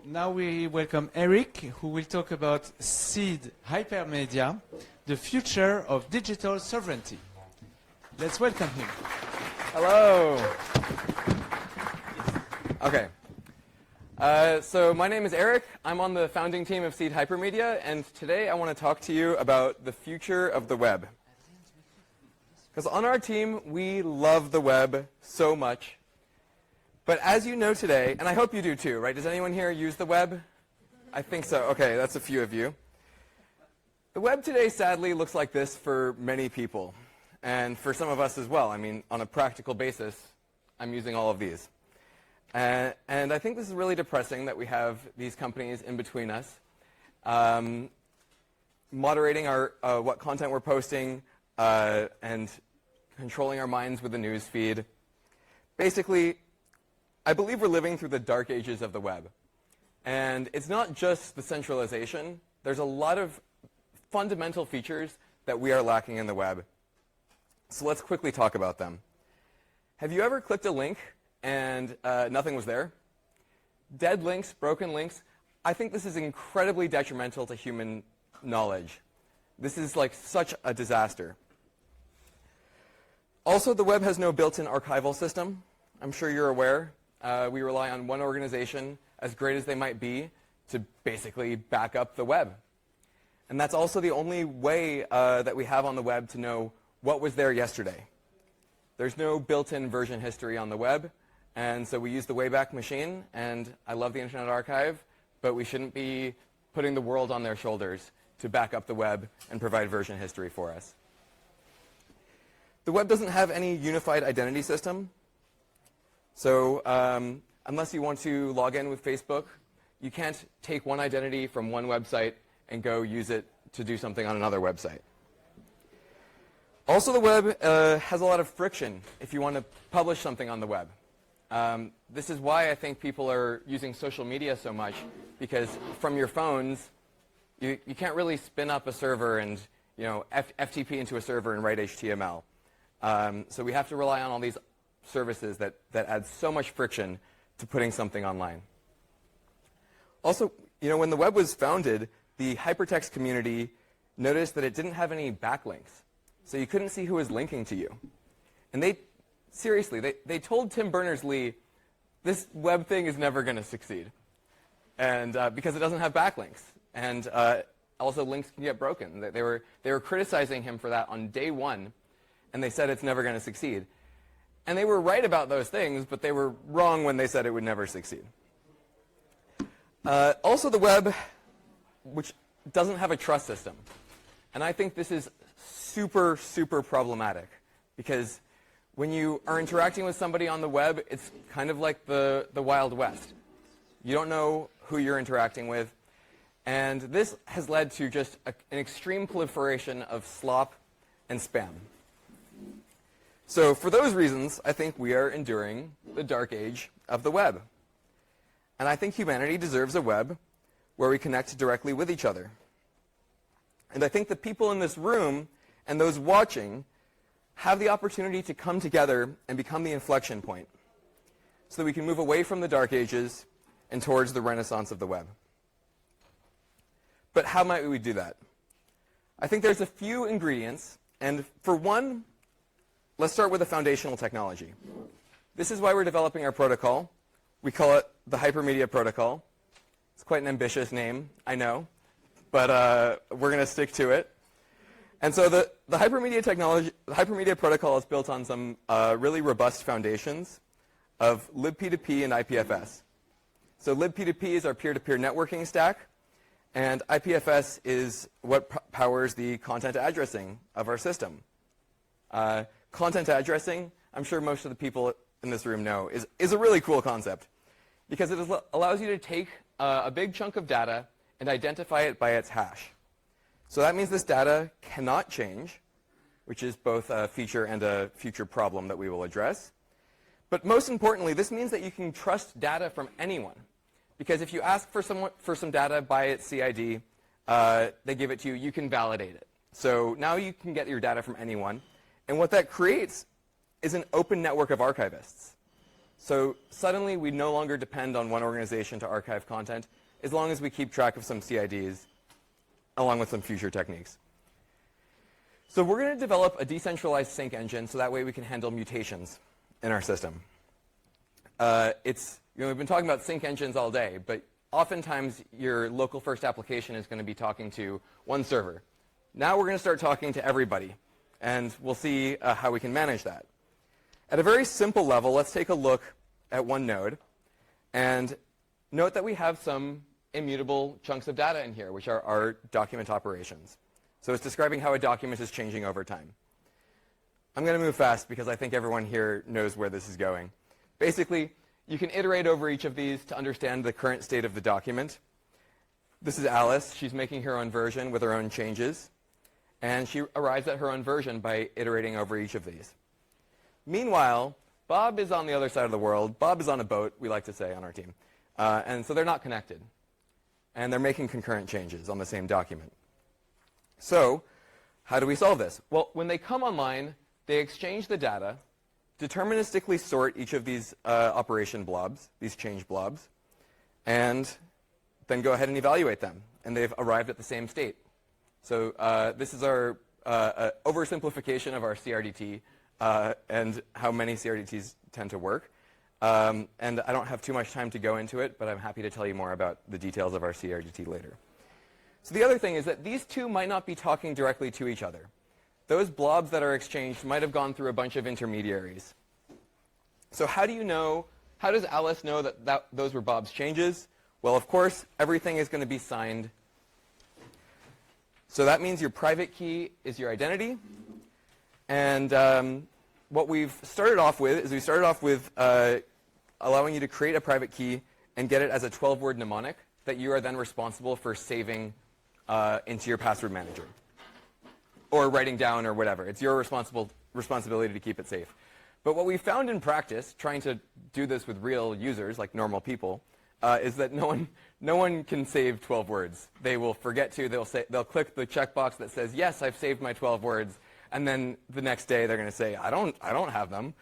Now we welcome Eric, who will talk about SEED Hypermedia, the future of digital sovereignty. Let's welcome him. Hello. Okay. So my name is Eric. I'm on the founding team of SEED Hypermedia, and today I want to talk to you about the future of the web. Because on our team, we love the web so much. But as you know today, and I hope you do too, right? Does anyone here use the web? I think so. Okay, that's a few of you. The web today, sadly, looks like this for many people. And for some of us as well. I mean, on a practical basis, I'm using all of these. And I think this is really depressing that we have these companies in between us, moderating our what content we're posting, and controlling our minds with the news feed. Basically, I believe we're living through the dark ages of the web. And it's not just the centralization. There's a lot of fundamental features that we are lacking in the web. So let's quickly talk about them. Have you ever clicked a link and nothing was there? Dead links, broken links. I think this is incredibly detrimental to human knowledge. This is like such a disaster. Also, the web has no built-in archival system. I'm sure you're aware. We rely on one organization, as great as they might be, to basically back up the web. And that's also the only way that we have on the web to know what was there yesterday. There's no built-in version history on the web, and so we use the Wayback Machine, and I love the Internet Archive, but we shouldn't be putting the world on their shoulders to back up the web and provide version history for us. The web doesn't have any unified identity system. So unless you want to log in with Facebook, you can't take one identity from one website and go use it to do something on another website. Also, the web has a lot of friction if you want to publish something on the web. This is why I think people are using social media so much, because from your phones, you can't really spin up a server and FTP into a server and write HTML. So we have to rely on all these services that add so much friction to putting something online. Also, when the web was founded, the hypertext community noticed that it didn't have any backlinks. So you couldn't see who was linking to you. And they told Tim Berners-Lee, this web thing is never going to succeed. And because it doesn't have backlinks. And also links can get broken. They were criticizing him for that on day one. And they said it's never going to succeed. And they were right about those things, but they were wrong when they said it would never succeed. Also, the web, which doesn't have a trust system. And I think this is super, super problematic, because when you are interacting with somebody on the web, it's kind of like the Wild West. You don't know who you're interacting with. And this has led to just an extreme proliferation of slop and spam. So for those reasons, I think we are enduring the dark age of the web. And I think humanity deserves a web where we connect directly with each other. And I think the people in this room and those watching have the opportunity to come together and become the inflection point so that we can move away from the dark ages and towards the renaissance of the web. But how might we do that? I think there's a few ingredients, and for one, let's start with a foundational technology. This is why we're developing our protocol. We call it the Hypermedia Protocol. It's quite an ambitious name, I know, but we're going to stick to it. And so the Hypermedia technology, the Hypermedia Protocol is built on some really robust foundations of libp2p and IPFS. So libp2p is our peer-to-peer networking stack, and IPFS is what powers the content addressing of our system. Content addressing, I'm sure most of the people in this room know, is a really cool concept, because it allows you to take a big chunk of data and identify it by its hash. So that means this data cannot change, which is both a feature and a future problem that we will address. But most importantly, this means that you can trust data from anyone. Because if you ask for some data by its CID, they give it to you, you can validate it. So now you can get your data from anyone. And what that creates is an open network of archivists. So suddenly, we no longer depend on one organization to archive content, as long as we keep track of some CIDs, along with some future techniques. So we're going to develop a decentralized sync engine, so that way we can handle mutations in our system. We've been talking about sync engines all day, but oftentimes your local first application is going to be talking to one server. Now we're going to start talking to everybody, and we'll see how we can manage that. At a very simple level, let's take a look at one node, and note that we have some immutable chunks of data in here, which are our document operations. So it's describing how a document is changing over time. I'm going to move fast because I think everyone here knows where this is going. Basically, you can iterate over each of these to understand the current state of the document. This is Alice. She's making her own version with her own changes. And she arrives at her own version by iterating over each of these. Meanwhile, Bob is on the other side of the world. Bob is on a boat, we like to say on our team. And so they're not connected. And they're making concurrent changes on the same document. So how do we solve this? Well, when they come online, they exchange the data, deterministically sort each of these operation blobs, these change blobs, and then go ahead and evaluate them. And they've arrived at the same state. So this is our oversimplification of our CRDT and how many CRDTs tend to work. And I don't have too much time to go into it, but I'm happy to tell you more about the details of our CRDT later. So the other thing is that these two might not be talking directly to each other. Those blobs that are exchanged might have gone through a bunch of intermediaries. So how does Alice know that those were Bob's changes? Well, of course, everything is going to be signed. So that means your private key is your identity. And what we've started off with is allowing you to create a private key and get it as a 12-word mnemonic that you are then responsible for saving into your password manager or writing down or whatever. It's your responsibility to keep it safe. But what we found in practice, trying to do this with real users, like normal people, is that no one can save 12 words. They will forget to. They'll click the checkbox that says, yes, I've saved my 12 words. And then the next day, they're going to say, I don't have them.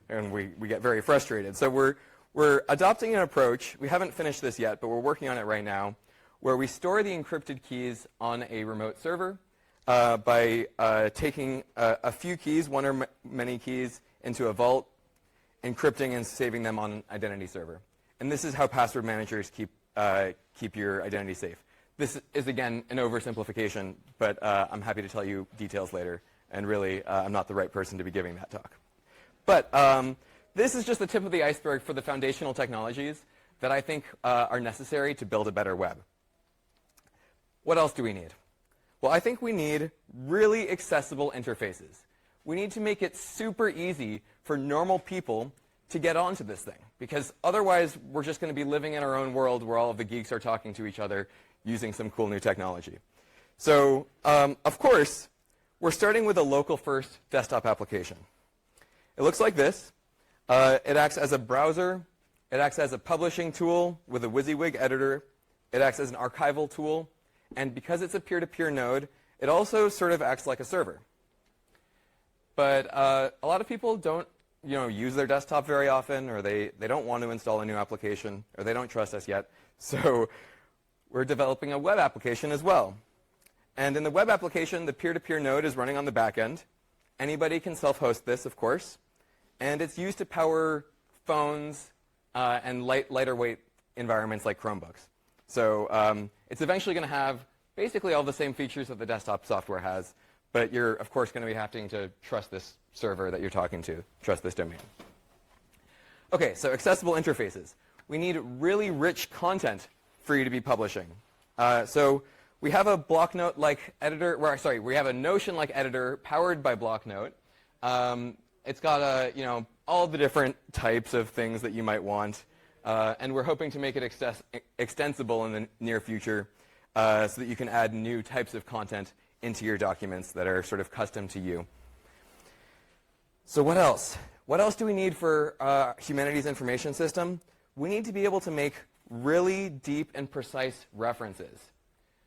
And we get very frustrated. So we're adopting an approach. We haven't finished this yet, but we're working on it right now, where we store the encrypted keys on a remote server by taking a few keys, one or many keys, into a vault, encrypting and saving them on an identity server. And this is how password managers keep your identity safe. This is, again, an oversimplification, but I'm happy to tell you details later. And really, I'm not the right person to be giving that talk. But this is just the tip of the iceberg for the foundational technologies that I think are necessary to build a better web. What else do we need? Well, I think we need really accessible interfaces. We need to make it super easy for normal people to get onto this thing, because otherwise we're just going to be living in our own world where all of the geeks are talking to each other using some cool new technology. So, of course, we're starting with a local-first desktop application. It looks like this. It acts as a browser. It acts as a publishing tool with a WYSIWYG editor. It acts as an archival tool. And because it's a peer-to-peer node, it also sort of acts like a server. But a lot of people don't use their desktop very often, or they don't want to install a new application, or they don't trust us yet. So we're developing a web application as well. And in the web application, the peer-to-peer node is running on the back end. Anybody can self-host this, of course. And it's used to power phones and lighter weight environments like Chromebooks. So it's eventually going to have basically all the same features that the desktop software has, but you're, of course, going to be having to trust this server that you're talking to, trust this domain. OK, so accessible interfaces. We need really rich content for you to be publishing. So we have a BlockNote-like editor. We have a Notion-like editor powered by BlockNote. It's got all the different types of things that you might want. And we're hoping to make it extensible in the near future so that you can add new types of content into your documents that are sort of custom to you. So what else? What else do we need for humanities information system? We need to be able to make really deep and precise references.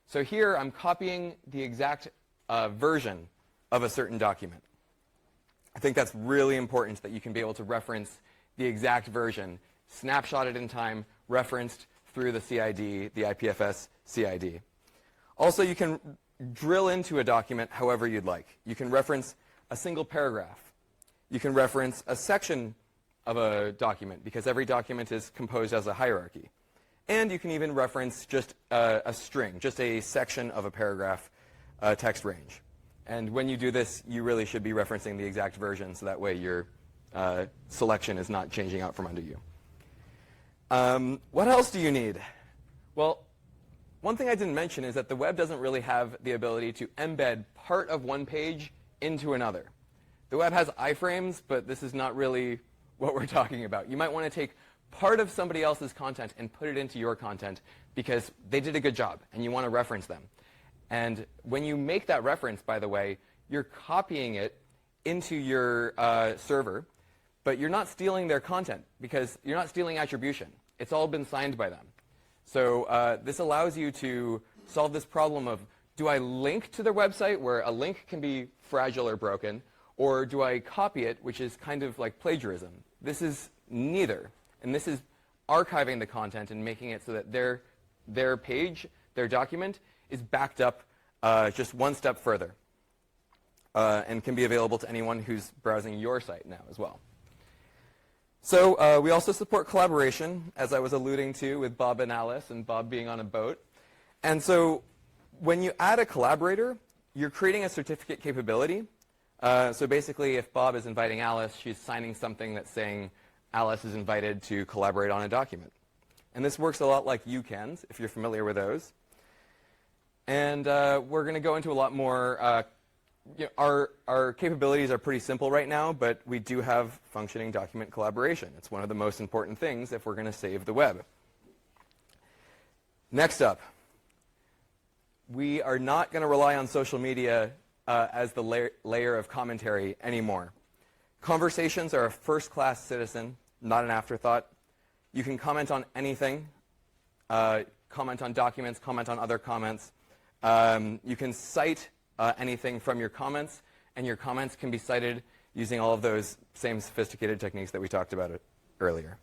So here I'm copying the exact version of a certain document. I think that's really important that you can be able to reference the exact version, snapshotted in time, referenced through the CID, the IPFS CID. Also, you can drill into a document however you'd like. You can reference a single paragraph. You can reference a section of a document, because every document is composed as a hierarchy. And you can even reference just a string, just a section of a paragraph text range. And when you do this, you really should be referencing the exact version, so that way your selection is not changing out from under you. What else do you need? Well, one thing I didn't mention is that the web doesn't really have the ability to embed part of one page into another. The web has iframes, but this is not really what we're talking about. You might want to take part of somebody else's content and put it into your content because they did a good job and you want to reference them. And when you make that reference, by the way, you're copying it into your server, but you're not stealing their content because you're not stealing attribution. It's all been signed by them. So this allows you to solve this problem of, do I link to their website where a link can be fragile or broken, or do I copy it, which is kind of like plagiarism? This is neither. And this is archiving the content and making it so that their page, their document, is backed up just one step further and can be available to anyone who's browsing your site now as well. So we also support collaboration, as I was alluding to with Bob and Alice, and Bob being on a boat. And so when you add a collaborator, you're creating a certificate capability. So basically, if Bob is inviting Alice, she's signing something that's saying Alice is invited to collaborate on a document. And this works a lot like UCANs, if you're familiar with those. And we're going to go into a lot more. Our capabilities are pretty simple right now, but we do have functioning document collaboration. It's one of the most important things if we're going to save the web. Next up, we are not going to rely on social media as the layer of commentary anymore. Conversations are a first-class citizen, not an afterthought. You can comment on anything, comment on documents, comment on other comments. You can cite anything from your comments, and your comments can be cited using all of those same sophisticated techniques that we talked about earlier.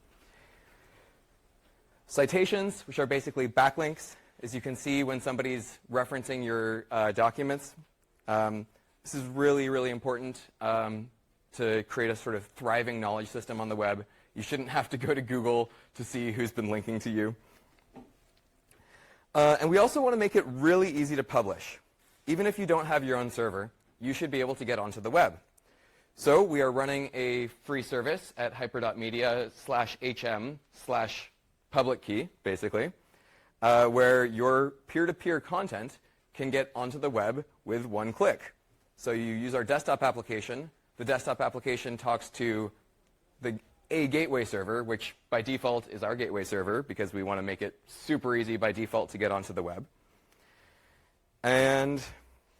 Citations, which are basically backlinks, as you can see when somebody's referencing your documents. This is really, really important to create a sort of thriving knowledge system on the web. You shouldn't have to go to Google to see who's been linking to you. And we also want to make it really easy to publish. Even if you don't have your own server, you should be able to get onto the web. So we are running a free service at hyper.media/hm/public key, basically, where your peer-to-peer content can get onto the web with one click. So you use our desktop application. The desktop application talks to a gateway server, which by default is our gateway server, because we want to make it super easy by default to get onto the web. And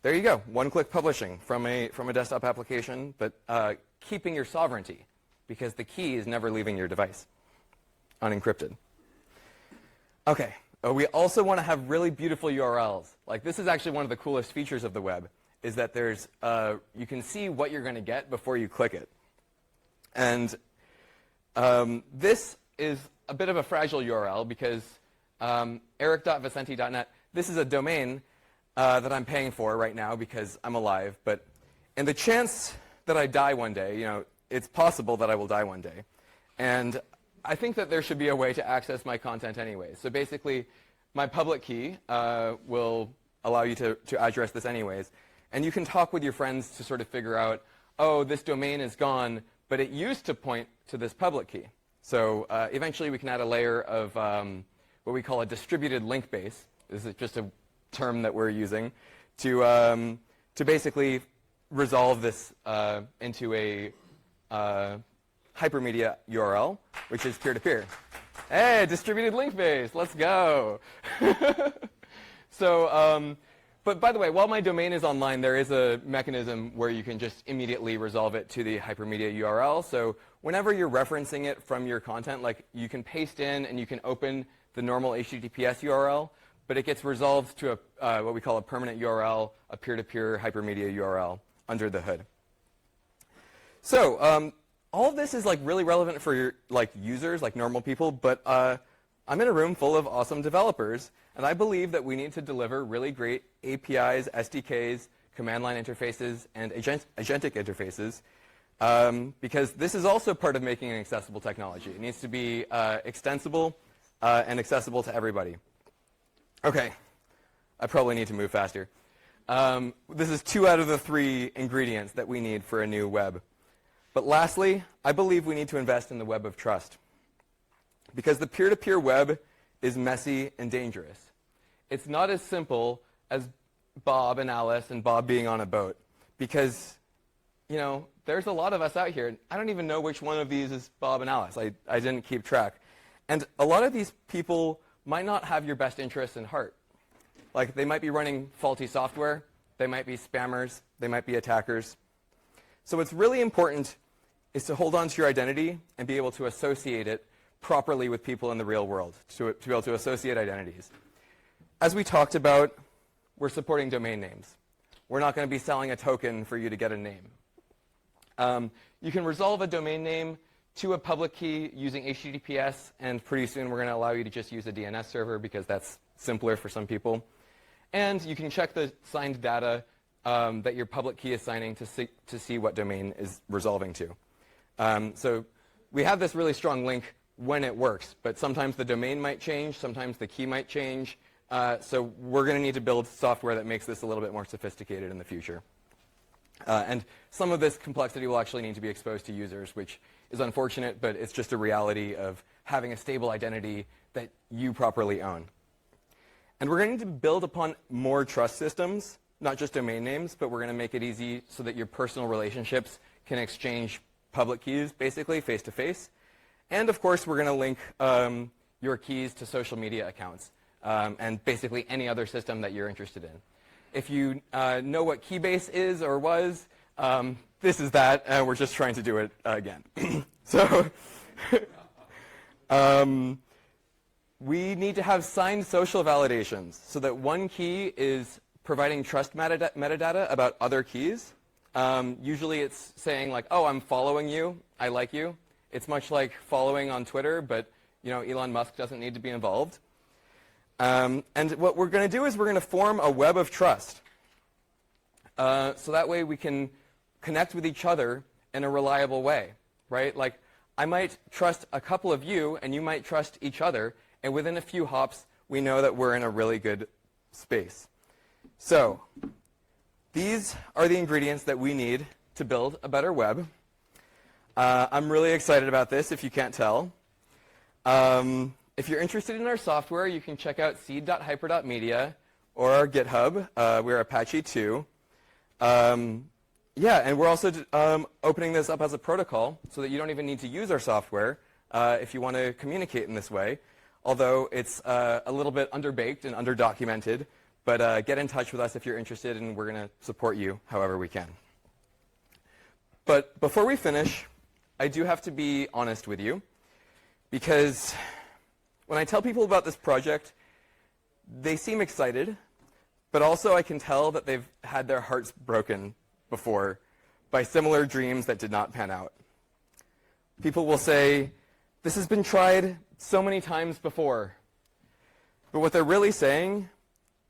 there you go, one-click publishing from a desktop application, but keeping your sovereignty, because the key is never leaving your device, unencrypted. Okay, we also want to have really beautiful URLs. Like, this is actually one of the coolest features of the web, is that there's you can see what you're going to get before you click it. And this is a bit of a fragile URL, because eric.vicente.net, this is a domain that I'm paying for right now because I'm alive. But in the chance that I die one day, it's possible that I will die one day. And I think that there should be a way to access my content anyway. So basically, my public key will allow you to address this anyways. And you can talk with your friends to sort of figure out, oh, this domain is gone, but it used to point to this public key. So eventually we can add a layer of what we call a distributed link base. This is just a term that we're using to basically resolve this into a hypermedia URL, which is peer-to-peer. Hey, distributed link base, let's go. So, but by the way, while my domain is online, there is a mechanism where you can just immediately resolve it to the hypermedia URL. So whenever you're referencing it from your content, like, you can paste in and you can open the normal HTTPS URL, but it gets resolved to what we call a permanent URL, a peer-to-peer hypermedia URL under the hood. So all of this is like really relevant for your like users, like normal people, but I'm in a room full of awesome developers, and I believe that we need to deliver really great APIs, SDKs, command line interfaces, and agentic interfaces, because this is also part of making an accessible technology. It needs to be extensible and accessible to everybody. Okay, I probably need to move faster. This is 2 out of the 3 ingredients that we need for a new web. But lastly, I believe we need to invest in the web of trust, because the peer-to-peer web is messy and dangerous. It's not as simple as Bob and Alice and Bob being on a boat, because, you know, there's a lot of us out here. I don't even know which one of these is Bob and Alice. I didn't keep track. And a lot of these people might not have your best interests in heart. Like, they might be running faulty software. They might be spammers. They might be attackers. So what's really important is to hold on to your identity and be able to associate it properly with people in the real world, to be able to associate identities. As we talked about, we're supporting domain names. We're not going to be selling a token for you to get a name. You can resolve a domain name to a public key using HTTPS, and pretty soon we're going to allow you to just use a DNS server because that's simpler for some people. And you can check the signed data that your public key is signing to see what domain is resolving to. So we have this really strong link when it works, but sometimes the domain might change, sometimes the key might change. So we're going to need to build software that makes this a little bit more sophisticated in the future. And some of this complexity will actually need to be exposed to users, which is unfortunate, but it's just a reality of having a stable identity that you properly own. And we're going to need to build upon more trust systems, not just domain names, but we're going to make it easy so that your personal relationships can exchange public keys, basically, face-to-face. And, of course, we're going to link your keys to social media accounts and basically any other system that you're interested in. If you know what Keybase is or was, this is that, and we're just trying to do it again. So we need to have signed social validations so that one key is providing trust metadata about other keys. Usually it's saying like, oh, I'm following you, I like you. It's much like following on Twitter, but you know, Elon Musk doesn't need to be involved. And what we're going to do is we're going to form a web of trust. So that way we can connect with each other in a reliable way, right? Like, I might trust a couple of you, and you might trust each other, and within a few hops, we know that we're in a really good space. So these are the ingredients that we need to build a better web. I'm really excited about this, if you can't tell. If you're interested in our software, you can check out seed.hyper.media or our GitHub. We're Apache 2. Yeah, and we're also opening this up as a protocol so that you don't even need to use our software if you want to communicate in this way, although it's a little bit underbaked and underdocumented. But get in touch with us if you're interested, and we're going to support you however we can. But before we finish, I do have to be honest with you, because when I tell people about this project, they seem excited, but also I can tell that they've had their hearts broken before by similar dreams that did not pan out. People will say, this has been tried so many times before. But what they're really saying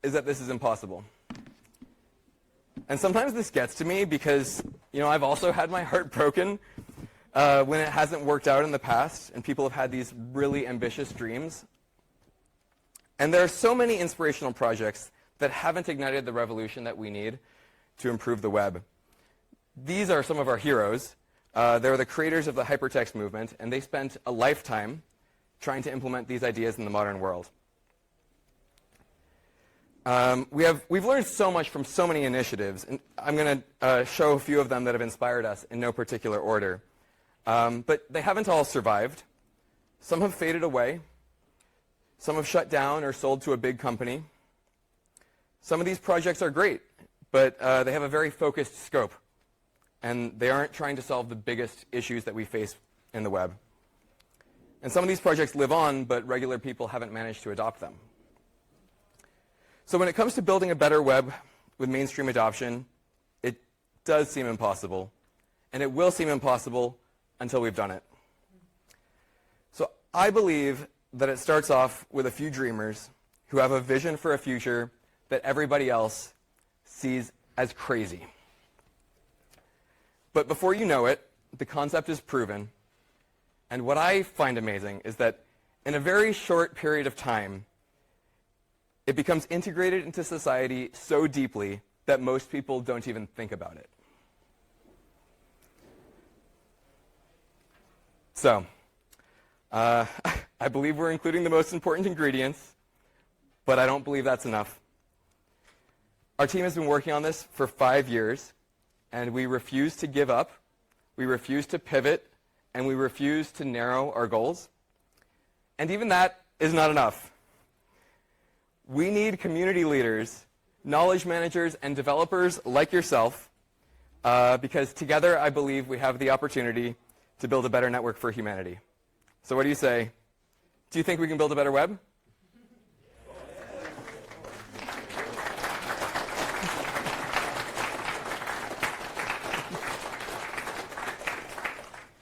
is that this is impossible. And sometimes this gets to me because, you know, I've also had my heart broken when it hasn't worked out in the past, and people have had these really ambitious dreams. And there are so many inspirational projects that haven't ignited the revolution that we need to improve the web. These are some of our heroes. They're the creators of the hypertext movement, and they spent a lifetime trying to implement these ideas in the modern world. We've learned so much from so many initiatives, and I'm going to show a few of them that have inspired us in no particular order. But they haven't all survived. Some have faded away. Some have shut down or sold to a big company. Some of these projects are great, but they have a very focused scope, and they aren't trying to solve the biggest issues that we face in the web. And some of these projects live on, but regular people haven't managed to adopt them. So when it comes to building a better web with mainstream adoption, it does seem impossible, and it will seem impossible until we've done it. So I believe that it starts off with a few dreamers who have a vision for a future that everybody else sees as crazy. But before you know it, the concept is proven. And what I find amazing is that in a very short period of time, it becomes integrated into society so deeply that most people don't even think about it. So, I believe we're including the most important ingredients, but I don't believe that's enough. Our team has been working on this for 5 years, and we refuse to give up, we refuse to pivot, and we refuse to narrow our goals. And even that is not enough. We need community leaders, knowledge managers, and developers like yourself, because together I believe we have the opportunity to build a better network for humanity. So what do you say? Do you think we can build a better web?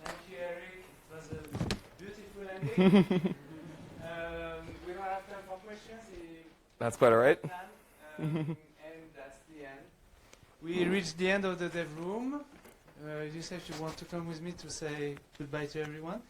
Thank you, Eric. It was a beautiful ending. We don't have time for questions. That's quite all right. And that's the end. We reached the end of the dev room. Yusef, you want to come with me to say goodbye to everyone?